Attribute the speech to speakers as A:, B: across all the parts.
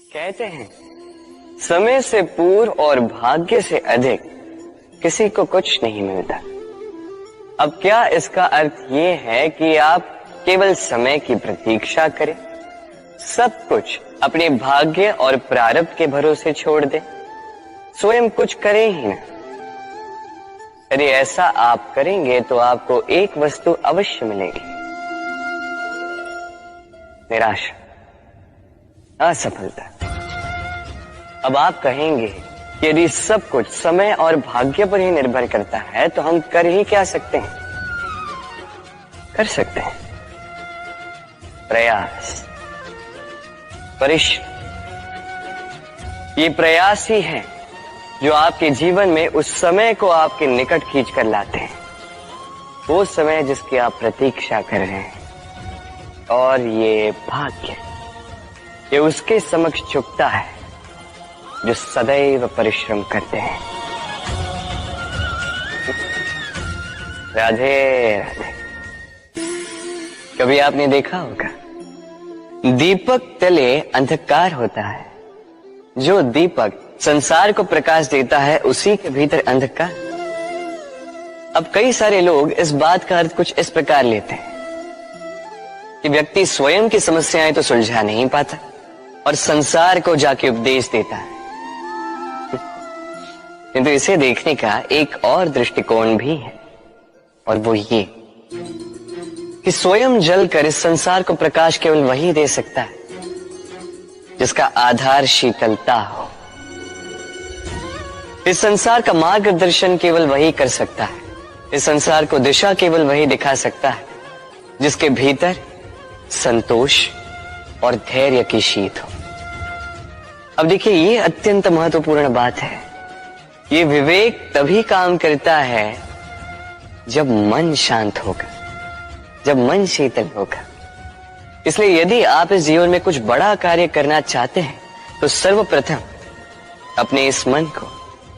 A: कहते हैं समय से पूर्व और भाग्य से अधिक किसी को कुछ नहीं मिलता। अब क्या इसका अर्थ ये है कि आप केवल समय की प्रतीक्षा करें, सब कुछ अपने भाग्य और प्रारब्ध के भरोसे छोड़ दें, स्वयं कुछ करें ही ना? यदि ऐसा आप करेंगे तो आपको एक वस्तु अवश्य मिलेगी, निराशा, असफलता। अब आप कहेंगे कि यदि सब कुछ समय और भाग्य पर ही निर्भर करता है तो हम कर ही क्या सकते हैं? कर सकते हैं प्रयास, परिश्रम। ये प्रयास ही है जो आपके जीवन में उस समय को आपके निकट खींच कर लाते हैं, वो समय जिसकी आप प्रतीक्षा कर रहे हैं। और ये भाग्य, ये उसके समक्ष झुकता है जो सदैव परिश्रम करते हैं। राधे राधे। कभी आपने देखा होगा, दीपक तले अंधकार होता है, जो दीपक संसार को प्रकाश देता है उसी के भीतर अंधकार। अब कई सारे लोग इस बात का अर्थ कुछ इस प्रकार लेते हैं कि व्यक्ति स्वयं की समस्याएं तो सुलझा नहीं पाता और संसार को जाके उपदेश देता है। किंतु इसे देखने का एक और दृष्टिकोण भी है, और वो ये कि स्वयं जलकर इस संसार को प्रकाश केवल वही दे सकता है जिसका आधार शीतलता हो। इस संसार का मार्गदर्शन केवल वही कर सकता है, इस संसार को दिशा केवल वही दिखा सकता है जिसके भीतर संतोष और धैर्य की शीत हो। अब देखिए, ये अत्यंत महत्वपूर्ण बात है। ये विवेक तभी काम करता है जब मन शांत होगा, जब मन शीतल होगा। इसलिए यदि आप इस जीवन में कुछ बड़ा कार्य करना चाहते हैं तो सर्वप्रथम अपने इस मन को,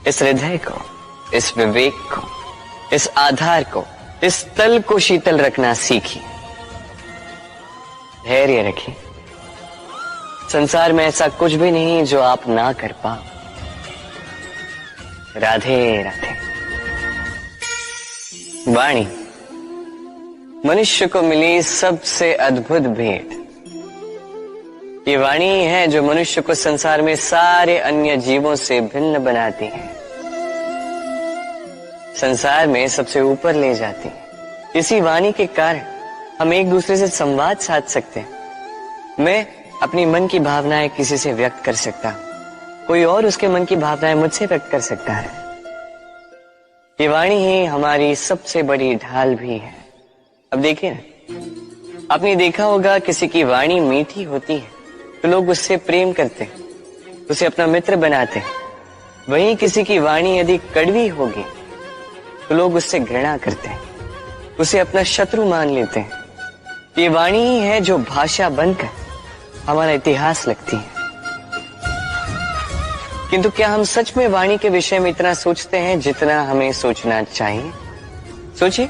A: इस हृदय को, इस विवेक को, इस आधार को, इस तल को शीतल रखना सीखिए। धैर्य रखिए। संसार में ऐसा कुछ भी नहीं जो आप ना कर पाओ। राधे राधे। वाणी मनुष्य को मिली सबसे अद्भुत भेंट। ये वाणी है जो मनुष्य को संसार में सारे अन्य जीवों से भिन्न बनाती है, संसार में सबसे ऊपर ले जाती है। इसी वाणी के कारण हम एक दूसरे से संवाद साध सकते हैं। मैं अपनी मन की भावनाएं किसी से व्यक्त कर सकता हूं, कोई और उसके मन की भावनाएं मुझसे व्यक्त कर सकता है। ये वाणी ही हमारी सबसे बड़ी ढाल भी है। अब देखिए ना, आपने देखा होगा किसी की वाणी मीठी होती है तो लोग उससे प्रेम करते हैं, उसे अपना मित्र बनाते हैं। वहीं किसी की वाणी यदि कड़वी होगी तो लोग उससे घृणा करते हैं, उसे अपना शत्रु मान लेते हैं। ये वाणी ही है जो भाषा बनकर हमारा इतिहास लिखती है। किंतु क्या हम सच में वाणी के विषय में इतना सोचते हैं जितना हमें सोचना चाहिए? सोचिए,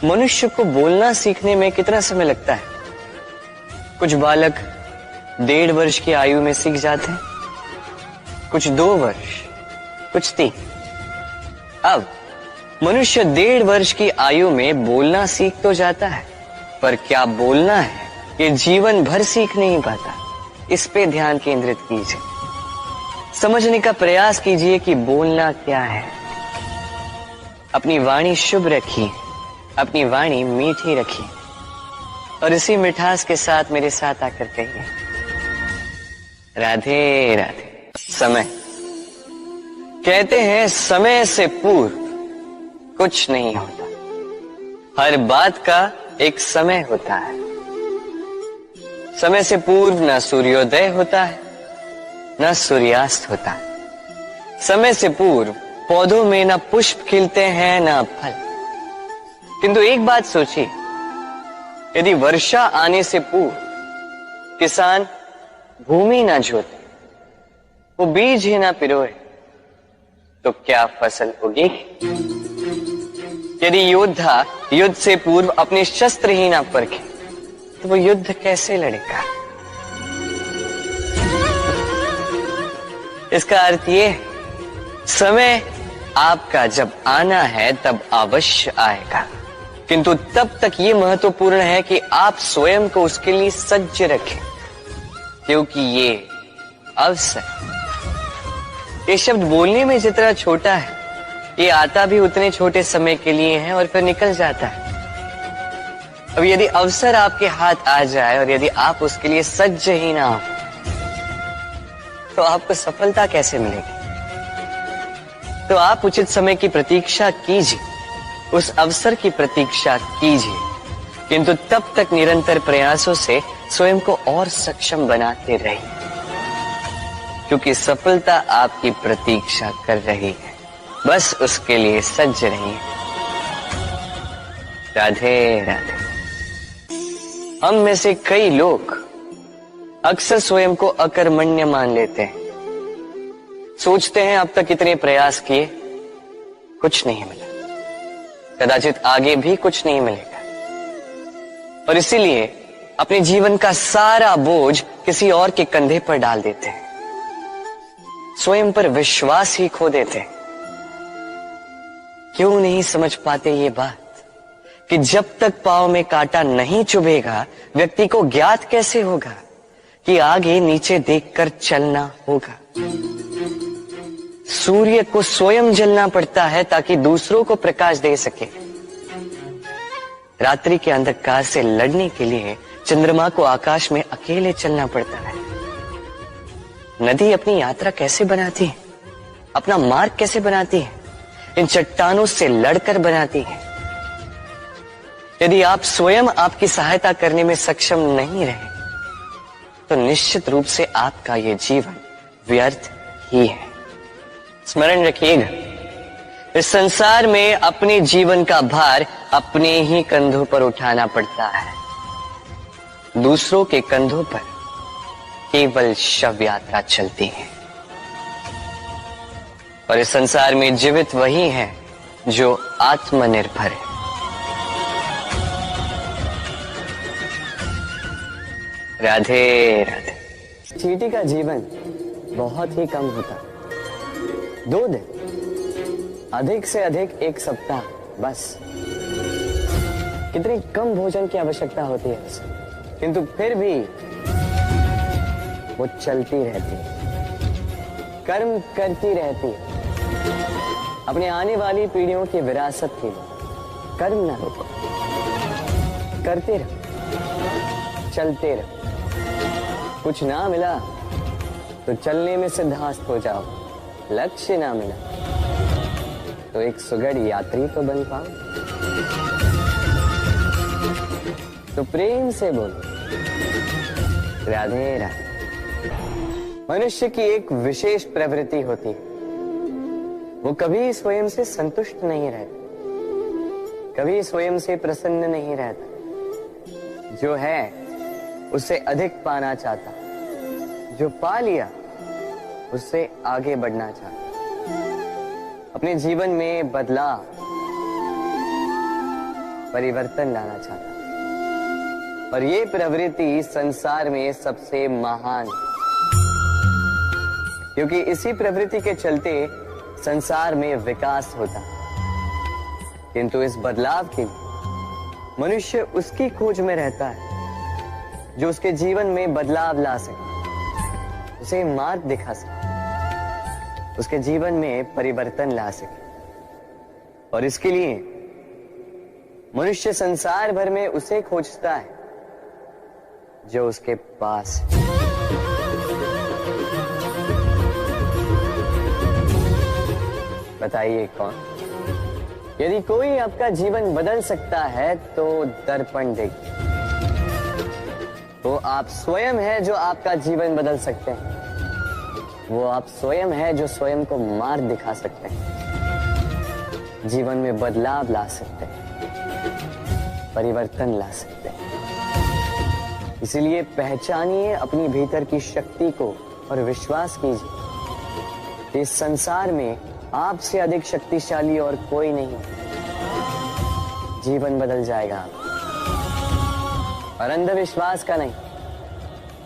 A: मनुष्य को बोलना सीखने में कितना समय लगता है। कुछ बालक 1.5 वर्ष की आयु में सीख जाते हैं, कुछ 2 वर्ष, कुछ 3। अब मनुष्य 1.5 वर्ष की आयु में बोलना सीख तो जाता है, पर क्या बोलना है ये जीवन भर सीख नहीं पाता। इस पे ध्यान केंद्रित कीजिए, समझने का प्रयास कीजिए कि बोलना क्या है। अपनी वाणी शुभ रखिए, अपनी वाणी मीठी रखिए, और इसी मिठास के साथ मेरे साथ आकर कहिए, राधे राधे। समय, कहते हैं समय से पूर्व कुछ नहीं होता, हर बात का एक समय होता है। समय से पूर्व ना सूर्योदय होता है, ना सूर्यास्त होता है। समय से पूर्व पौधों में ना पुष्प खिलते हैं, ना फल। किंतु एक बात सोचिए, यदि वर्षा आने से पूर्व किसान भूमि ना जोते, वो बीज ही ना पिरोए, तो क्या फसल उगेगी? यदि योद्धा युद्ध से पूर्व अपने शस्त्र ही ना परखे तो वो युद्ध कैसे लड़ेगा? इसका अर्थ ये, समय आपका जब आना है तब अवश्य आएगा, किंतु तब तक ये महत्वपूर्ण है कि आप स्वयं को उसके लिए सज्ज रखें, क्योंकि ये अवसर, ये शब्द बोलने में जितना छोटा है, ये आता भी उतने छोटे समय के लिए है और फिर निकल जाता है। अब यदि अवसर आपके हाथ आ जाए और यदि आप उसके लिए सज्ज ही ना हो, तो आपको सफलता कैसे मिलेगी? तो आप उचित समय की प्रतीक्षा कीजिए, उस अवसर की प्रतीक्षा कीजिए, किंतु तब तक निरंतर प्रयासों से स्वयं को और सक्षम बनाते रहिए, क्योंकि सफलता आपकी प्रतीक्षा कर रही है। बस उसके लिए सज्ज रहिए। राधे राधे। हम में से कई लोग अक्सर स्वयं को अकर्मण्य मान लेते हैं। सोचते हैं अब तक इतने प्रयास किए, कुछ नहीं मिला, कदाचित आगे भी कुछ नहीं मिलेगा, और इसीलिए अपने जीवन का सारा बोझ किसी और के कंधे पर डाल देते हैं, स्वयं पर विश्वास ही खो देते हैं। क्यों नहीं समझ पाते ये बात कि जब तक पांव में कांटा नहीं चुभेगा, व्यक्ति को ज्ञात कैसे होगा कि आगे नीचे देखकर चलना होगा। सूर्य को स्वयं जलना पड़ता है ताकि दूसरों को प्रकाश दे सके। रात्रि के अंधकार से लड़ने के लिए चंद्रमा को आकाश में अकेले चलना पड़ता है। नदी अपनी यात्रा कैसे बनाती है, अपना मार्ग कैसे बनाती है? इन चट्टानों से लड़कर बनाती है। यदि आप स्वयं आपकी सहायता करने में सक्षम नहीं रहे, तो निश्चित रूप से आपका यह जीवन व्यर्थ ही है। स्मरण रखिएगा, इस संसार में अपने जीवन का भार अपने ही कंधों पर उठाना पड़ता है। दूसरों के कंधों पर केवल शव यात्रा चलती है। और इस संसार में जीवित वही है जो आत्मनिर्भर है। राधे राधे। चींटी का जीवन बहुत ही कम होता, 2 दिन, अधिक से अधिक 1 सप्ताह, बस। कितनी कम भोजन की आवश्यकता होती है उसे, किंतु फिर भी वो चलती रहती है, कर्म करती रहती है, अपने आने वाली पीढ़ियों की विरासत के लिए। कर्म ना रुको, करते रहो, चलते रहो। कुछ ना मिला तो चलने में सिद्धांत हो जाओ, लक्ष्य ना मिला तो एक सुगढ़ यात्री तो बन पाओ। तो प्रेम से बोलो राधे राधे। मनुष्य की एक विशेष प्रवृत्ति होती है, वो कभी स्वयं से संतुष्ट नहीं रहता, कभी स्वयं से प्रसन्न नहीं रहता। जो है उससे अधिक पाना चाहता, जो पा लिया उससे आगे बढ़ना चाहता, अपने जीवन में बदलाव, परिवर्तन लाना चाहता। और ये प्रवृत्ति संसार में सबसे महान, क्योंकि इसी प्रवृत्ति के चलते संसार में विकास होता। किंतु इस बदलाव के लिए मनुष्य उसकी खोज में रहता है जो उसके जीवन में बदलाव ला सके, उसे मार्ग दिखा सके, उसके जीवन में परिवर्तन ला सके। और इसके लिए मनुष्य संसार भर में उसे खोजता है जो उसके पास है। बताइए कौन? यदि कोई आपका जीवन बदल सकता है तो दर्पण देखिए। वो आप स्वयं है जो आपका जीवन बदल सकते हैं। वो आप स्वयं है जो स्वयं को मार्ग दिखा सकते हैं, जीवन में बदलाव ला सकते हैं, परिवर्तन ला सकते हैं। इसलिए पहचानिए अपनी भीतर की शक्ति को और विश्वास कीजिए, इस संसार में आपसे अधिक शक्तिशाली और कोई नहीं। जीवन बदल जाएगा और अंधविश्वास का नहीं,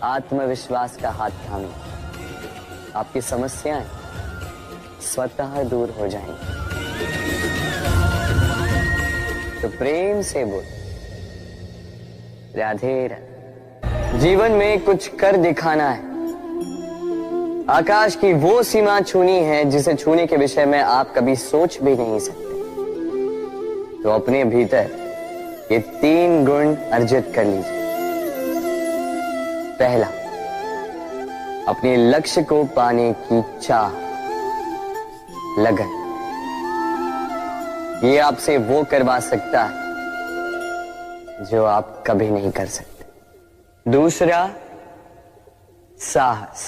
A: आत्मविश्वास का हाथ थामिए। आपकी समस्याएं स्वतः दूर हो जाएंगी। तो प्रेम से बोल, राधे राधे। जीवन में कुछ कर दिखाना है। आकाश की वो सीमा छूनी है जिसे छूने के विषय में आप कभी सोच भी नहीं सकते। तो अपने भीतर ये 3 गुण अर्जित कर लीजिए। पहला, अपने लक्ष्य को पाने की चाह, लगन। ये आपसे वो करवा सकता है जो आप कभी नहीं कर सकते। दूसरा, साहस,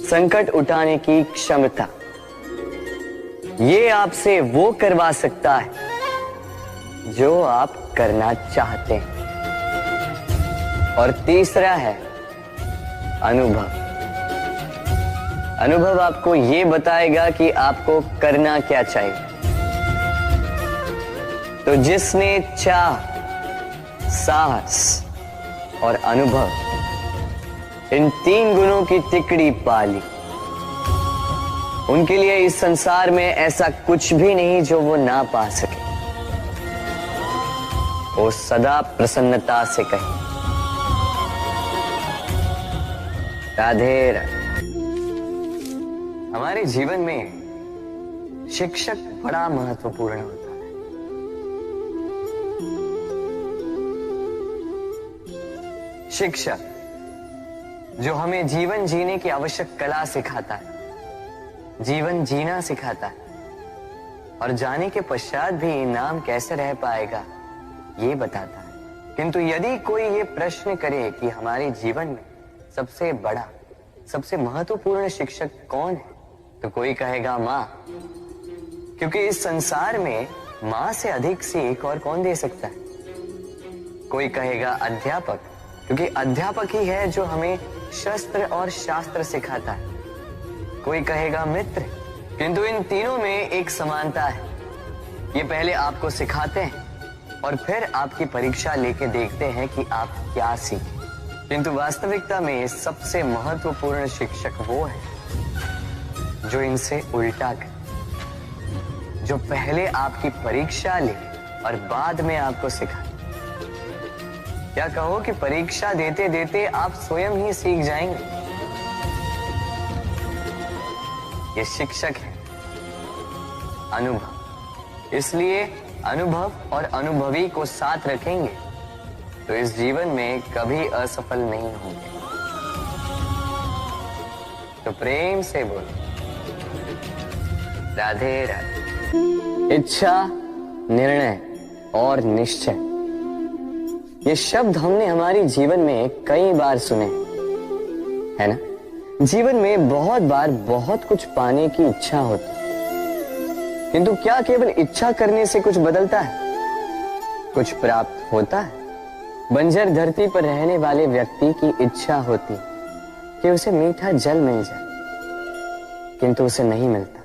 A: संकट उठाने की क्षमता। ये आपसे वो करवा सकता है जो आप करना चाहते हैं। और तीसरा है अनुभव। अनुभव आपको ये बताएगा कि आपको करना क्या चाहिए। तो जिसने चाह, साहस और अनुभव, इन 3 गुणों की तिकड़ी पाली, उनके लिए इस संसार में ऐसा कुछ भी नहीं जो वो ना पा सके। वो सदा प्रसन्नता से कहे, राधे राधे। हमारे जीवन में शिक्षक बड़ा महत्वपूर्ण होता है। शिक्षक जो हमें जीवन जीने की आवश्यक कला सिखाता है, जीवन जीना सिखाता है, और जाने के पश्चात भी इनाम कैसे रह पाएगा ये बताता है। किंतु यदि कोई ये प्रश्न करे कि हमारे जीवन में सबसे बड़ा, सबसे महत्वपूर्ण शिक्षक कौन है, तो कोई कहेगा माँ, क्योंकि इस संसार में माँ से अधिक सीख और कौन दे सकता है। कोई कहेगा अध्यापक, क्योंकि अध्यापक ही है जो हमें शस्त्र और शास्त्र सिखाता है। कोई कहेगा मित्र, किंतु इन तीनों में एक समानता है। ये पहले आपको सिखाते हैं और फिर आपकी परीक्षा लेके देखते हैं कि आप क्या सीखे। किंतु वास्तविकता में सबसे महत्वपूर्ण शिक्षक वो है जो इनसे उल्टा करे, जो पहले आपकी परीक्षा ले और बाद में आपको सिखाए। क्या कहो कि परीक्षा देते देते आप स्वयं ही सीख जाएंगे। ये शिक्षक है अनुभव। इसलिए अनुभव और अनुभवी को साथ रखेंगे तो इस जीवन में कभी असफल नहीं होंगे। तो प्रेम से बोलो, राधे राधे। इच्छा, निर्णय और निश्चय, ये शब्द हमने हमारे जीवन में कई बार सुने, है ना। जीवन में बहुत बार बहुत कुछ पाने की इच्छा होती, किंतु क्या केवल इच्छा करने से कुछ बदलता है, कुछ प्राप्त होता है? बंजर धरती पर रहने वाले व्यक्ति की इच्छा होती कि उसे मीठा जल मिल जाए, किंतु उसे नहीं मिलता।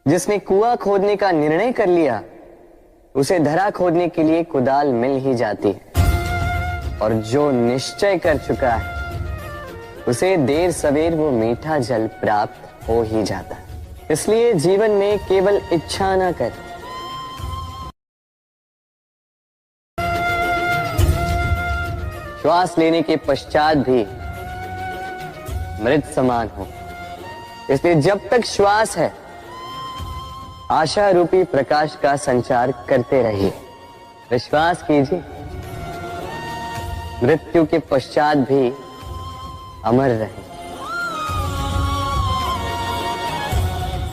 A: जिसने कुआं खोदने का निर्णय कर लिया, उसे धरा खोदने के लिए कुदाल मिल ही जाती है। और जो निश्चय कर चुका है, उसे देर सवेर वो मीठा जल प्राप्त हो ही जाता है। इसलिए जीवन में केवल इच्छा ना कर, श्वास लेने के पश्चात भी मृत समान हो। इसलिए जब तक श्वास है, आशा रूपी प्रकाश का संचार करते रहिए। विश्वास कीजिए, मृत्यु के पश्चात भी अमर रहे।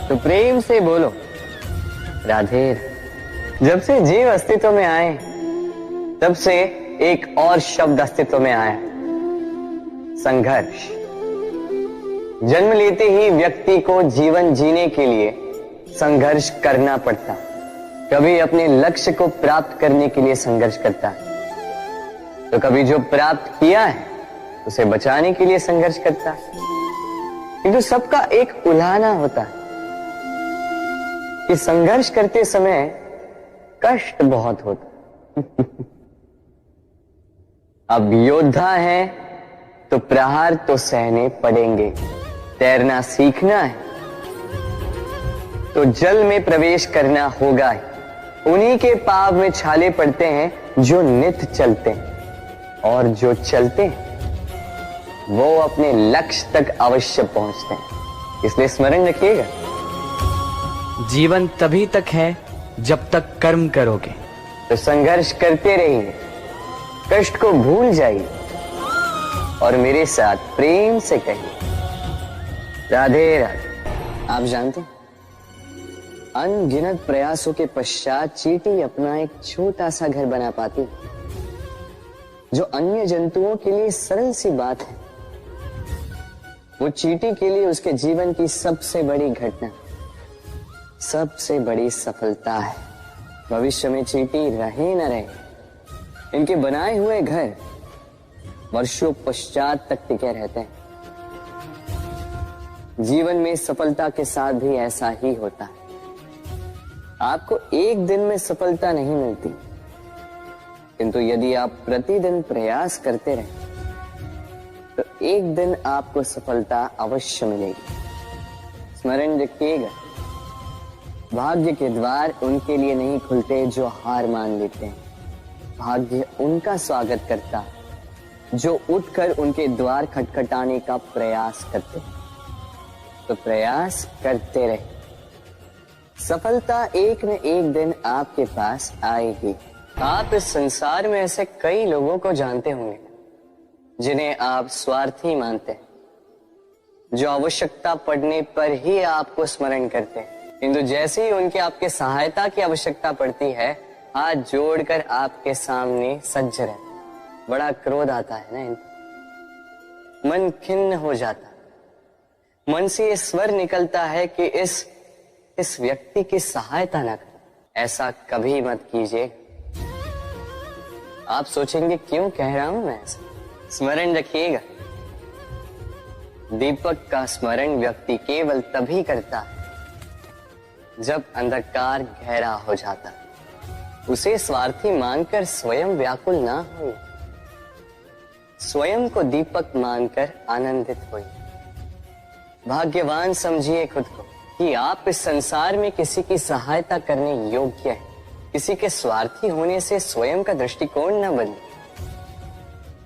A: तो प्रेम से बोलो, राधे। जब से जीव अस्तित्व में आए, तब से एक और शब्द अस्तित्व में आया, संघर्ष। जन्म लेते ही व्यक्ति को जीवन जीने के लिए संघर्ष करना पड़ता। कभी अपने लक्ष्य को प्राप्त करने के लिए संघर्ष करता है, तो कभी जो प्राप्त किया है उसे बचाने के लिए संघर्ष करता है। किंतु सबका एक उल्हाना होता है कि संघर्ष करते समय कष्ट बहुत होता है। अब योद्धा है तो प्रहार तो सहने पड़ेंगे, तैरना सीखना है तो जल में प्रवेश करना होगा ही। उन्हीं के पाँव में छाले पड़ते हैं जो नित चलते हैं, और जो चलते हैं वो अपने लक्ष्य तक अवश्य पहुंचते हैं। इसलिए स्मरण रखिएगा,
B: जीवन तभी तक है जब तक कर्म करोगे।
A: तो संघर्ष करते रहिए, कष्ट को भूल जाइए और मेरे साथ प्रेम से कहिए राधे राधे। आप जानते हैं, अनगिनत प्रयासों के पश्चात चींटी अपना एक छोटा सा घर बना पाती है, जो अन्य जंतुओं के लिए सरल सी बात है। वो चींटी के लिए उसके जीवन की सबसे बड़ी घटना, सबसे बड़ी सफलता है। भविष्य में चींटी रहे न रहे, इनके बनाए हुए घर वर्षों पश्चात तक टिके रहते हैं। जीवन में सफलता के साथ भी ऐसा ही होता है। आपको एक दिन में सफलता नहीं मिलती, किंतु यदि आप प्रतिदिन प्रयास करते रहें तो एक दिन आपको सफलता अवश्य मिलेगी। स्मरण रखिएगा, भाग्य के द्वार उनके लिए नहीं खुलते जो हार मान लेते हैं। भाग्य उनका स्वागत करता है जो उठकर उनके द्वार खटखटाने का प्रयास करते हैं। तो प्रयास करते रहे, सफलता एक न एक दिन आपके पास आएगी। आप इस संसार में ऐसे कई लोगों को जानते होंगे जिन्हें आप स्वार्थी मानते हैं, जो आवश्यकता पड़ने पर ही आपको स्मरण करते हैं, किंतु जैसे ही उनके आपके सहायता की आवश्यकता पड़ती है हाथ जोड़कर आपके सामने सज्ज रहते। बड़ा क्रोध आता है ना इनको, मन खिन्न हो जाता है, मन से ये स्वर निकलता है कि इस व्यक्ति की सहायता न करें। ऐसा कभी मत कीजिए। आप सोचेंगे क्यों कह रहा हूं मैं ऐसा। स्मरण रखिएगा, दीपक का स्मरण व्यक्ति केवल तभी करता है जब अंधकार गहरा हो जाता है। उसे स्वार्थी मानकर स्वयं व्याकुल ना हो, स्वयं को दीपक मानकर आनंदित होइए। भाग्यवान समझिए खुद को कि आप इस संसार में किसी की सहायता करने योग्य हैं। किसी के स्वार्थी होने से स्वयं का दृष्टिकोण न बदले।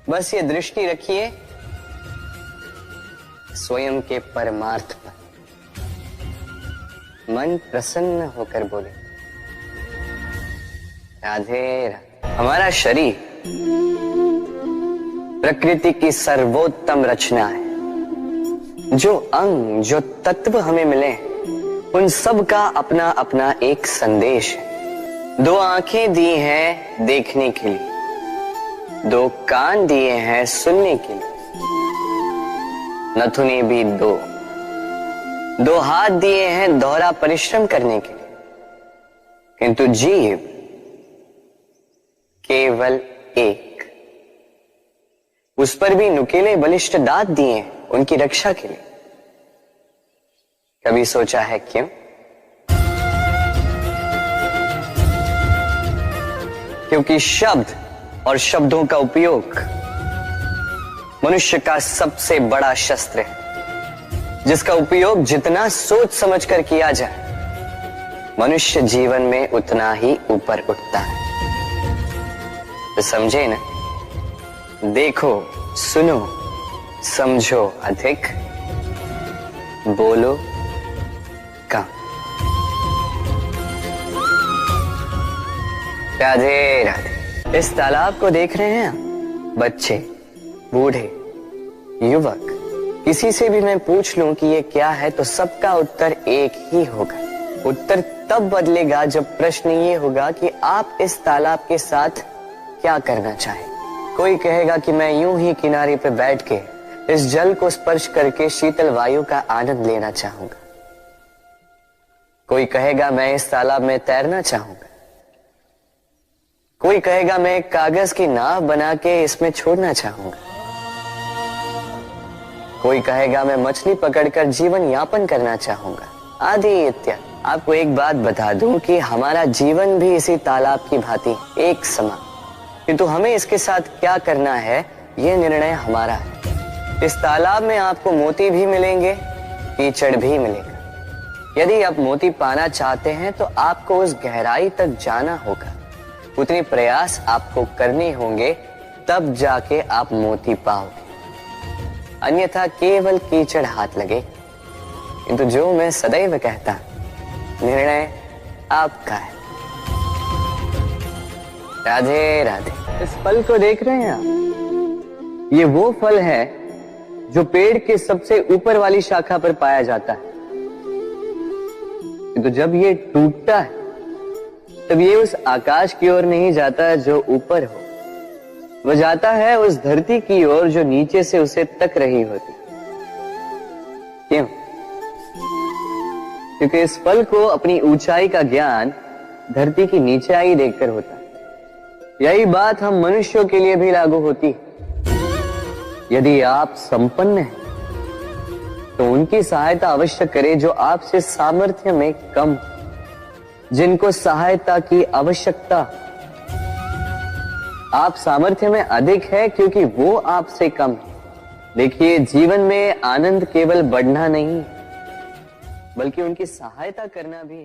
A: बस ये दृष्टि रखिए स्वयं के परमार्थ पर। मन प्रसन्न होकर बोले राधे राधे। हमारा शरीर प्रकृति की सर्वोत्तम रचना है। जो अंग, जो तत्व हमें मिले उन सब का अपना अपना एक संदेश है। 2 आंखें दी हैं देखने के लिए, 2 कान दिए हैं सुनने के लिए, नथुने भी 2 हाथ दिए हैं दोहरा परिश्रम करने के लिए, किंतु जीभ केवल एक। उस पर भी नुकीले बलिष्ठ दांत दिए हैं उनकी रक्षा के लिए। कभी सोचा है क्यों? क्योंकि शब्द और शब्दों का उपयोग मनुष्य का सबसे बड़ा शस्त्र है, जिसका उपयोग जितना सोच समझकर किया जाए मनुष्य जीवन में उतना ही ऊपर उठता है। तो समझे ना, देखो सुनो समझो अधिक, बोलो कम। राधे राधे। इस तालाब को देख रहे हैं आप? बच्चे, बूढ़े, युवक, किसी से भी मैं पूछ लूं कि ये क्या है तो सबका उत्तर एक ही होगा। उत्तर तब बदलेगा जब प्रश्न ये होगा कि आप इस तालाब के साथ क्या करना चाहें। कोई कहेगा कि मैं यूं ही किनारे पे बैठ के इस जल को स्पर्श करके शीतल वायु का आनंद लेना चाहूंगा। कोई कहेगा मैं इस तालाब में तैरना चाहूंगा। कोई कहेगा मैं एक कागज की नाव बना के इसमें छोड़ना चाहूंगा। कोई कहेगा मैं मछली पकड़कर जीवन यापन करना चाहूंगा, आदि इत्यादि। आपको एक बात बता दूं कि हमारा जीवन भी इसी तालाब की भांति एक समान, किंतु हमें इसके साथ क्या करना है यह निर्णय हमारा है। इस तालाब में आपको मोती भी मिलेंगे कीचड़ भी मिलेगा। यदि आप मोती पाना चाहते हैं तो आपको उस गहराई तक जाना होगा, उतने प्रयास आपको करने होंगे, तब जाके आप मोती पाओगे। अन्यथा केवल कीचड़ हाथ लगे। किंतु जो मैं सदैव कहता, निर्णय आपका है। राधे राधे। इस फल को देख रहे हैं आप? ये वो फल है जो पेड़ के सबसे ऊपर वाली शाखा पर पाया जाता है। तो जब ये टूटता है तब ये उस आकाश की ओर नहीं जाता जो ऊपर हो, वह जाता है उस धरती की ओर जो नीचे से उसे तक रही होती। क्यों? क्योंकि इस फल को अपनी ऊंचाई का ज्ञान धरती की नीचाई देखकर होता है। यही बात हम मनुष्यों के लिए भी लागू होती है। यदि आप संपन्न हैं तो उनकी सहायता अवश्य करें जो आपसे सामर्थ्य में कम, जिनको सहायता की आवश्यकता। आप सामर्थ्य में अधिक है क्योंकि वो आपसे कम है। देखिए, जीवन में आनंद केवल बढ़ना नहीं बल्कि उनकी सहायता करना भी।